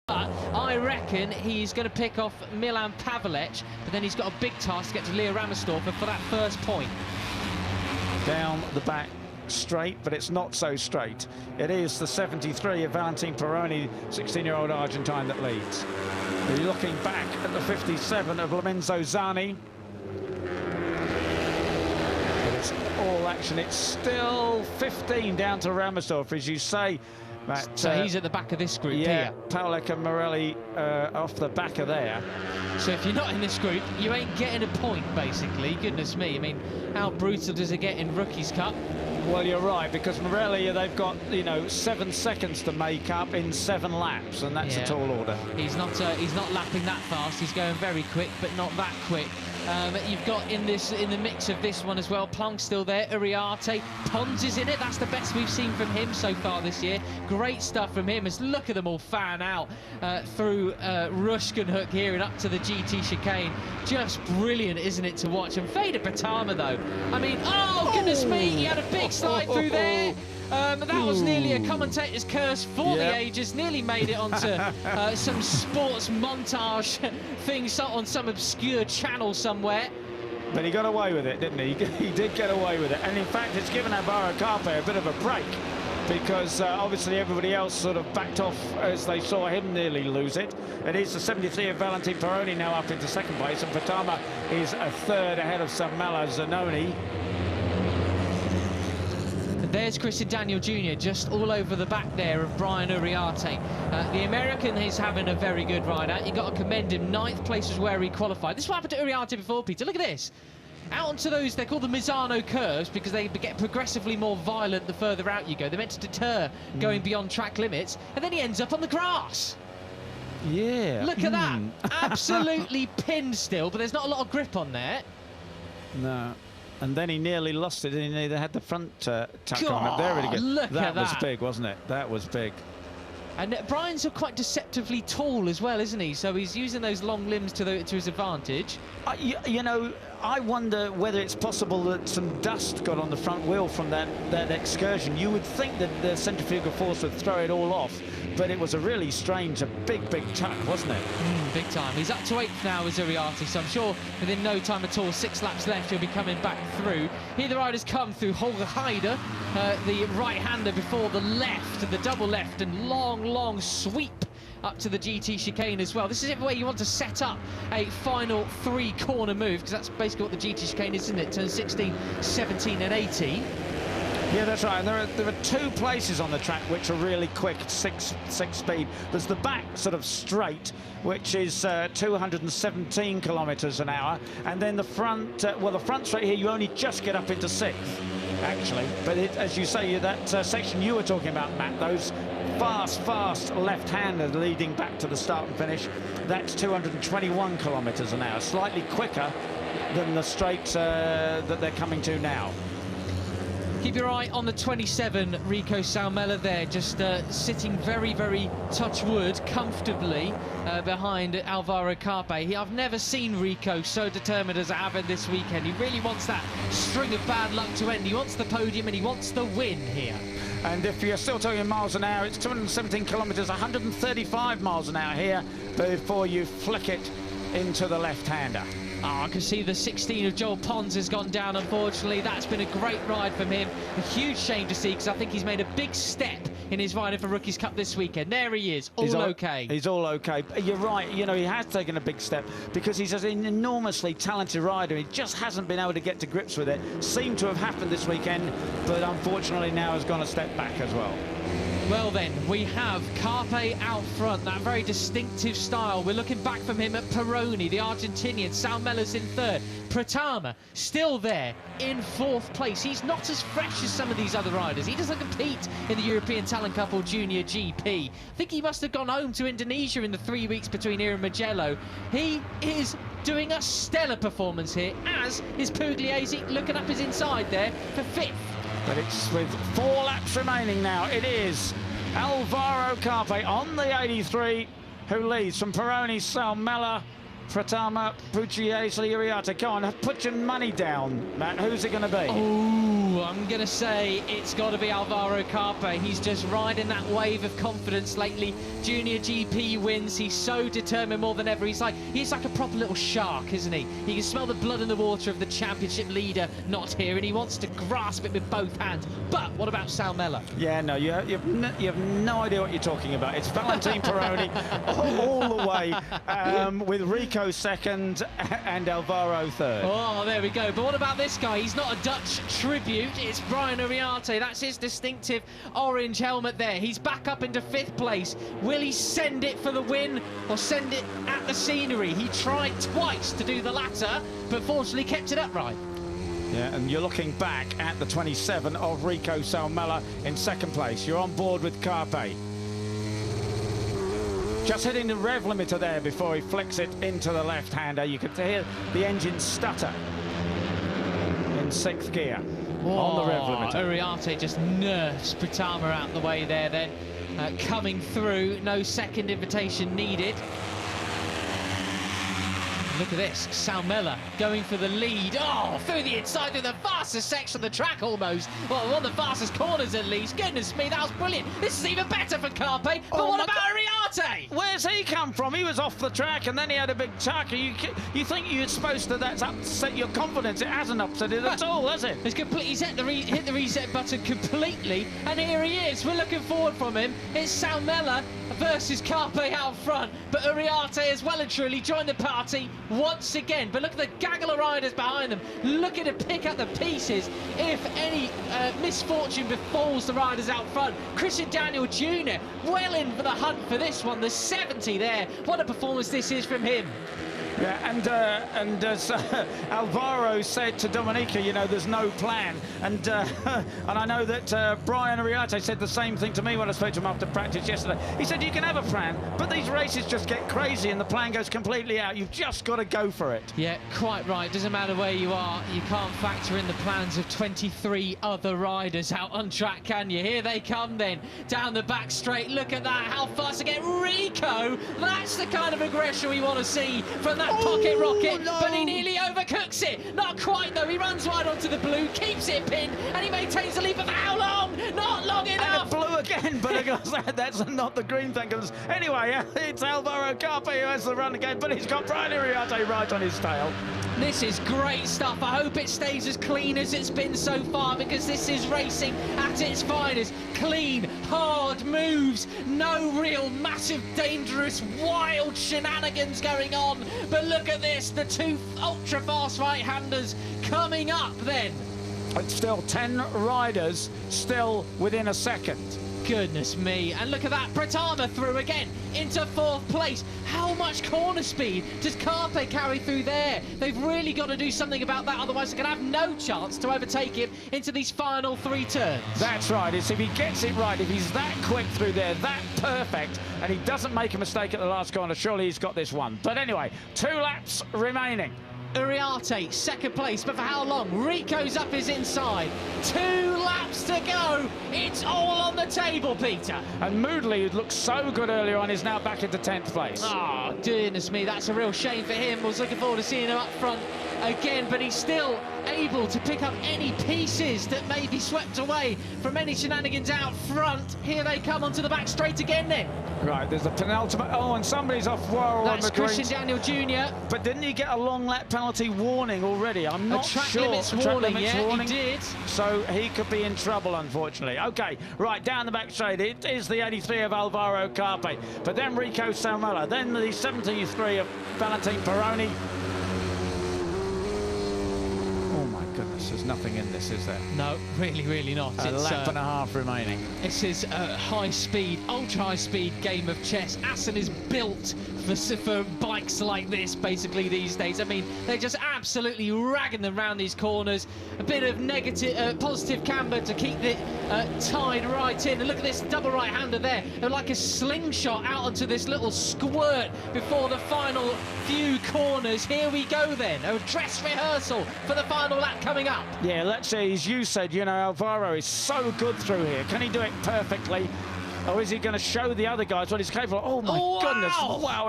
But I reckon he's going to pick off Milan Pavelec, but then he's got a big task to get to Leo Ramersdorfer for that first point. Down the back straight, but it's not so straight. It is the 73 of Valentin Peroni, 16-year-old Argentine, that leads. You're looking back at the 57 of Lorenzo Zani. But it's all action. It's still 15 down to Ramersdorfer, as you say. Matt, so he's at the back of this group yeah, here. Pawlak and Morelli off the back of there. So if you're not in this group, you ain't getting a point, basically. Goodness me, I mean, how brutal does it get in Rookies Cup? Well, you're right, because Morelli, they've got, 7 seconds to make up in 7 laps, and that's a tall order. He's not lapping that fast. He's going very quick, but not that quick. You've got in the mix of this one as well, Plunk still there, Uriarte, Pons is in it. That's the best we've seen from him so far this year. Great stuff from him. As look at them all fan out through Rushkenhoek here and up to the GT chicane. Just brilliant, isn't it, to watch? And Vader Bratama, though, I mean, oh goodness me, he had a big slide through there. That was nearly a commentator's curse for the ages. Nearly made it onto some sports montage thing on some obscure channel somewhere. But he got away with it, didn't he? He did get away with it. And in fact, it's given Alvaro Carpe a bit of a break, because obviously everybody else sort of backed off as they saw him nearly lose it. It is the 73 of Valentin Peroni now up into second place, and Bratama is a third ahead of Samela Zanoni. There's Christian Daniel Jr. just all over the back there of Brian Uriarte. The American is having a very good ride out. You've got to commend him. 9th place is where he qualified. This is what happened to Uriarte before, Peter. Look at this. Out onto those, they're called the Misano curves because they get progressively more violent the further out you go. They're meant to deter going beyond track limits, and then he ends up on the grass. Yeah. Look at that. Absolutely pinned still, but there's not a lot of grip on there. No. And then he nearly lost it, and he had the front tuck on it. There it goes. That was big, wasn't it? That was big. And Brian's quite deceptively tall as well, isn't he? So he's using those long limbs to his advantage. I wonder whether it's possible that some dust got on the front wheel from that excursion. You would think that the centrifugal force would throw it all off, but it was a really strange, big tuck, wasn't it? Big time. He's up to 8th now as Uriarte, so I'm sure within no time at all, 6 laps left, he'll be coming back through. Here the riders come through Holger Heider, the right-hander before the left, the double left, and long sweep up to the GT chicane as well. This is where you want to set up a final 3-corner move, because that's basically what the GT chicane is, isn't it? Turn 16, 17 and 18. Yeah, that's right. And there are 2 places on the track which are really quick, 6 speed. There's the back sort of straight, which is 217 kilometers an hour, and then the front, the front straight here, you only just get up into 6th, actually. But as you say, that section you were talking about, Matt, those fast left-hander leading back to the start and finish, that's 221 kilometers an hour, slightly quicker than the straight that they're coming to now. Keep your eye on the 27, Rico Salmela there, just sitting very touch wood, comfortably behind Alvaro Carpe. I've never seen Rico so determined as I have in this weekend. He really wants that string of bad luck to end. He wants the podium and he wants the win here. And if you're still talking miles an hour, it's 217 kilometers, 135 miles an hour here before you flick it into the left-hander. I can see the 16 of Joel Pons has gone down, unfortunately. That's been a great ride from him. A huge shame to see, because I think he's made a big step in his riding for Rookies Cup this weekend. There he is, all okay. He's all okay. You're right, he has taken a big step, because he's an enormously talented rider. He just hasn't been able to get to grips with it. Seemed to have happened this weekend, but unfortunately now has gone a step back as well. Well then, we have Carpe out front, that very distinctive style. We're looking back from him at Peroni, the Argentinian. Salmela's in 3rd. Pratama still there in 4th place. He's not as fresh as some of these other riders. He doesn't compete in the European Talent Cup or Junior GP. I think he must have gone home to Indonesia in the 3 weeks between here and Mugello. He is doing a stellar performance here, as is Pugliese, looking up his inside there for 5th. But it's with 4 laps remaining now. It is Alvaro Carpe on the 83 who leads from Peroni, Salmela, Pratama, Pugliese, Uriarte. Go on, put your money down, Matt. Who's it going to be? Oh, Ooh, I'm going to say it's got to be Alvaro Carpe. He's just riding that wave of confidence lately. Junior GP wins. He's so determined more than ever. He's like a proper little shark, isn't he? He can smell the blood in the water of the championship leader not here, and he wants to grasp it with both hands. But what about Salmela? Yeah, no, you have no idea what you're talking about. It's Valentine Peroni all the way, with Rico second and Alvaro third. Oh, there we go. But what about this guy? He's not a Dutch tribute. It's Brian Uriarte. That's his distinctive orange helmet there. He's back up into 5th place. Will he send it for the win or send it at the scenery? He tried twice to do the latter, but fortunately kept it upright. Yeah, and you're looking back at the 27 of Rico Salmela in 2nd place. You're on board with Carpe. Just hitting the rev limiter there before he flicks it into the left-hander. You could hear the engine stutter in 6th gear on the rev limiter. Uriarte just nerfs Pratama out the way there then. Coming through, no second invitation needed. Look at this, Salmela going for the lead. Oh, through the inside, through the fastest section of the track almost. Well, one of the fastest corners at least. Goodness me, that was brilliant. This is even better for Carpe. But what about Uriarte? Where's he come from? He was off the track and then he had a big chucker. You think you're supposed to, that's upset your confidence. It hasn't upset it at all, has it? He's hit the reset button completely, and here he is. We're looking forward from him. It's Salmela versus Carpe out front, but Uriarte has well and truly joined the party once again. But look at the gaggle of riders behind them, looking to pick up the pieces if any misfortune befalls the riders out front. Christian Daniel Juni well in for the hunt for this one, the 70 there. What a performance this is from him. Yeah, and as Alvaro said to Dominica, you know, there's no plan. And I know that Brian Uriarte said the same thing to me when I spoke to him after practice yesterday. He said, you can have a plan, but these races just get crazy and the plan goes completely out. You've just got to go for it. Yeah, quite right. Doesn't matter where you are. You can't factor in the plans of 23 other riders out on track, can you? Here they come then, down the back straight. Look at that, how fast to get Rico. That's the kind of aggression we want to see from that pocket rocket, no. But he nearly overcooks it. Not quite though. He runs wide onto the blue, keeps it pinned, and he maintains the lead. But how long? Not long enough. And blue again, but of course that's not the green thing. Anyway, it's Alvaro Carpe who has the run again, but he's got Brian Uriarte right on his tail. This is great stuff. I hope it stays as clean as it's been so far, because this is racing at its finest. Clean, hard moves, no real massive, dangerous, wild shenanigans going on. But look at this, the 2 ultra-fast right-handers coming up then. It's still 10 riders still within a second. Goodness me, and look at that, Pratama through again into 4th place. How much corner speed does Carpe carry through there? They've really got to do something about that, otherwise they're going to have no chance to overtake him into these final 3 turns. That's right, it's if he gets it right, if he's that quick through there, that perfect, and he doesn't make a mistake at the last corner, surely he's got this one. But anyway, 2 laps remaining. Uriarte, 2nd place, but for how long? Rico's up his inside. 2 laps to go. It's all on the table, Peter. And Moodley, who looked so good earlier on, is now back into 10th place. Oh, goodness me, that's a real shame for him. I was looking forward to seeing him up front again, but he's still able to pick up any pieces that may be swept away from any shenanigans out front. Here they come onto the back straight again then. Right, there's the penultimate. Oh, and somebody's off Warrell on the green. That's Christian Daniel Jr. But didn't he get a long lap penalty warning already? I'm not sure. A track limits warning, yeah, he did. So he could be in trouble, unfortunately. Okay, right, down the back straight. It is the 83 of Alvaro Carpe. But then Rico Salmela. Then the 73 of Valentine Peroni. Goodness, there's nothing in this, is there? No, really not. A lap and a half remaining. This is a high-speed, ultra-high-speed game of chess. Assen is built for bikes like this, basically, these days. I mean, they're just absolutely ragging them around these corners. A bit of negative, positive camber to keep it tied right in. And look at this double right-hander there. They're like a slingshot out onto this little squirt before the final few corners. Here we go then. A dress rehearsal for the final lap coming up. Yeah, let's see. As you said, you know, Alvaro is so good through here. Can he do it perfectly? Or is he going to show the other guys what he's capable of? Oh, my goodness. Wow,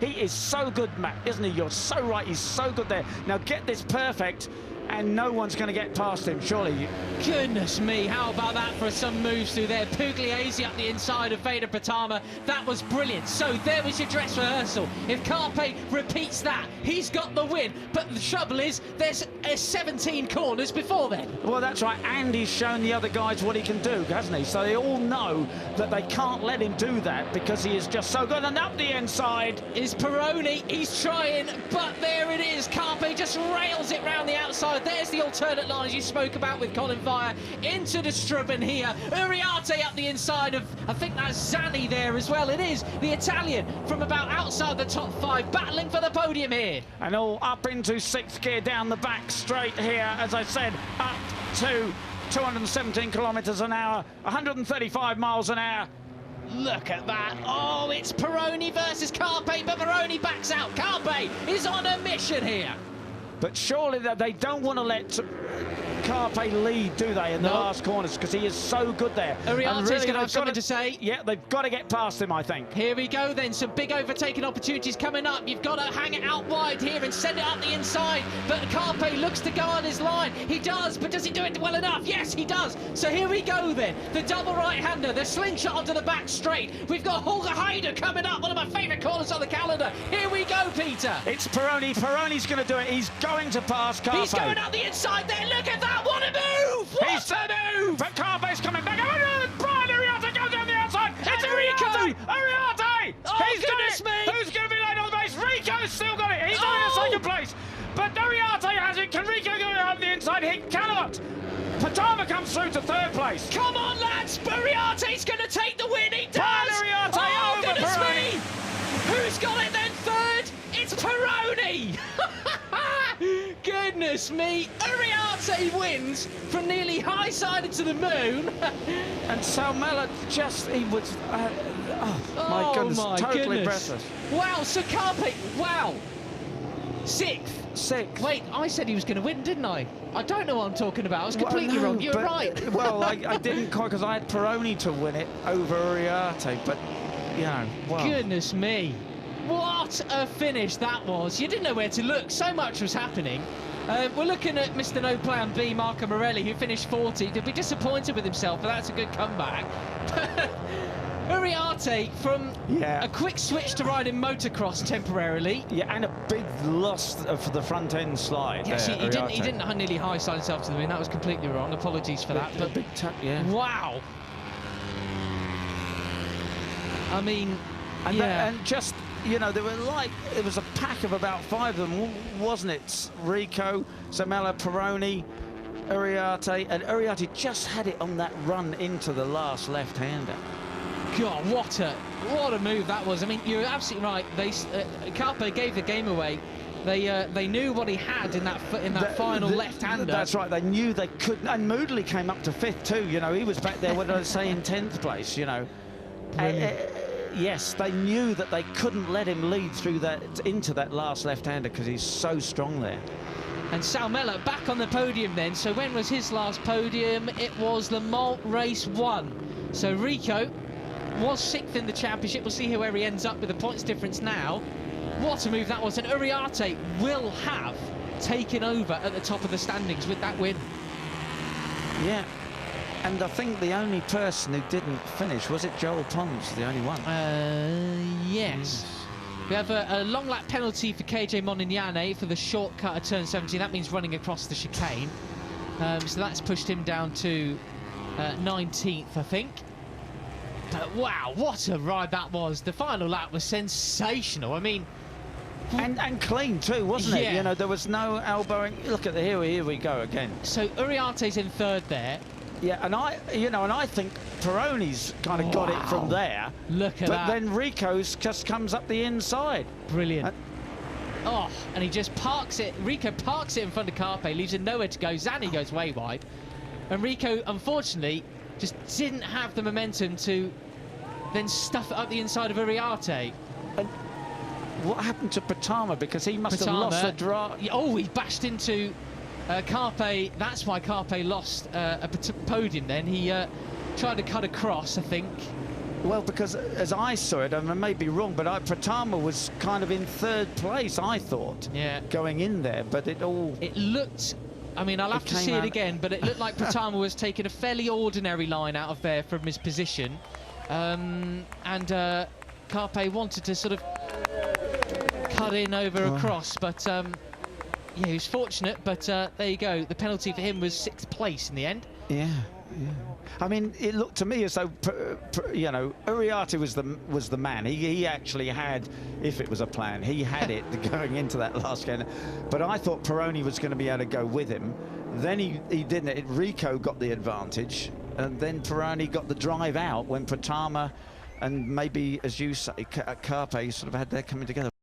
he is so good, Matt, isn't he? You're so right. He's so good there. Now, get this perfect, and no one's going to get past him, surely. Goodness me, how about that for some moves through there? Pugliese up the inside of Vader Pratama. That was brilliant. So there was your dress rehearsal. If Carpe repeats that, he's got the win. But the trouble is, there's 17 corners before then. Well, that's right, and he's shown the other guys what he can do, hasn't he? So they all know that they can't let him do that because he is just so good. And up the inside is Peroni. He's trying, but there it is. Carpe just rails it round the outside. There's the alternate lines you spoke about with Colin Fire into the Strubben here. Uriarte up the inside of, I think that's Zanni there as well. It is the Italian from about outside the top 5, battling for the podium here. And all up into 6th gear down the back straight here, as I said, up to 217 kilometres an hour, 135 miles an hour. Look at that. Oh, it's Peroni versus Carpe, but Peroni backs out. Carpe is on a mission here. But surely they don't want to let Carpe lead, do they, in the last corners, because he is so good there. Uriarte's going to have something to say. Yeah, they've got to get past him, I think. Here we go then, some big overtaking opportunities coming up. You've got to hang it out wide here and send it up the inside. But Carpe looks to go on his line. He does, but does he do it well enough? Yes, he does. So here we go then. The double right-hander, the slingshot onto the back straight. We've got Holger Heide coming up, one of my favourite corners on the calendar. Here we go, Peter. It's Peroni. Peroni's going to do it. He's going to pass Carpe. He's going up the inside there. Look at that. What a move! What a move! But Carpe's coming back. Brian Uriarte goes down the outside. It's Rico. Uriarte! Uriarte! Oh, He's goodness done it. me! Who's going to be late on the base? Rico's still got it. He's only in 2nd place. But Uriarte has it. Can Rico go up the inside? He cannot. Patama comes through to 3rd place. Come on, lads! Uriarte's going to take the win. He does! Brian Uriarte oh, over goodness Peroni. me! Who's got it then? 3rd? It's Peroni! Goodness me! Uriarte wins from nearly high-sided to the moon. And Salmela just, he was, my goodness, totally breathless. Wow, so Carpe, wow. 6th. Wait, I said he was going to win, didn't I? I don't know what I'm talking about. I was completely wrong. You're right. Well, I didn't quite, because I had Peroni to win it over Uriarte, but, you know, wow. Goodness me. What a finish that was. You didn't know where to look. So much was happening. We're looking at Mr. No Plan B, Marco Morelli, who finished 40th. He'll be disappointed with himself, but that's a good comeback. Uriarte from a quick switch to riding motocross temporarily. Yeah, and a big loss for the front end slide. Yes, there, he didn't nearly high side himself to the win. That was completely wrong. Apologies for that. But big yeah. Wow. I mean, and just, you know, there was a pack of about 5 of them, wasn't it? Rico, Zamela, Peroni, Uriarte, and Uriarte just had it on that run into the last left-hander. God, what a move that was. I mean, you're absolutely right. Carpe gave the game away. They knew what he had in that final left-hander. That's right. They knew they couldn't. And Moodley came up to 5th too. You know, he was back there. What did I say, in 10th place? You know. Yes, they knew that they couldn't let him lead through into that last left-hander because he's so strong there. And Salmela back on the podium then. So when was his last podium? It was Le Mans Race 1. So Rico was 6th in the championship. We'll see where he ends up with the points difference now. What a move that was. And Uriarte will have taken over at the top of the standings with that win. Yeah. And I think the only person who didn't finish, was it Joel Pons, the only one? Yes. We have a long lap penalty for KJ Monignane for the shortcut at turn 17. That means running across the chicane. So that's pushed him down to 19th, I think. But wow, what a ride that was. The final lap was sensational. I mean... And clean too, wasn't it? Yeah. You know, there was no elbowing. Look at here we go again. So Uriarte's in 3rd there. Yeah, and I think Peroni's kind of got it from there. Look at that. But then Rico's just comes up the inside. Brilliant. And he just parks it. Rico parks it in front of Carpe, leaves him nowhere to go. Zanni goes way wide. And Rico, unfortunately, just didn't have the momentum to then stuff it up the inside of Uriarte. And what happened to Pratama? Because he must have lost the draw. Oh, he bashed into Carpe. That's why Carpe lost a podium then. He tried to cut across, I think. Well, because as I saw it, I may be wrong, but Pratama was kind of in 3rd place, I thought, going in there. But it looked I mean, I'll have to see it again, but it looked like Pratama was taking a fairly ordinary line out of there from his position. And Carpe wanted to sort of cut in over across, but yeah, he was fortunate, but there you go. The penalty for him was 6th place in the end. Yeah. I mean, it looked to me as though, you know, Uriarte was the man. He actually had, if it was a plan, he had it going into that last game. But I thought Peroni was going to be able to go with him. Then he didn't. Rico got the advantage, and then Peroni got the drive out when Pratama and maybe, as you say, Carpe sort of had their coming together.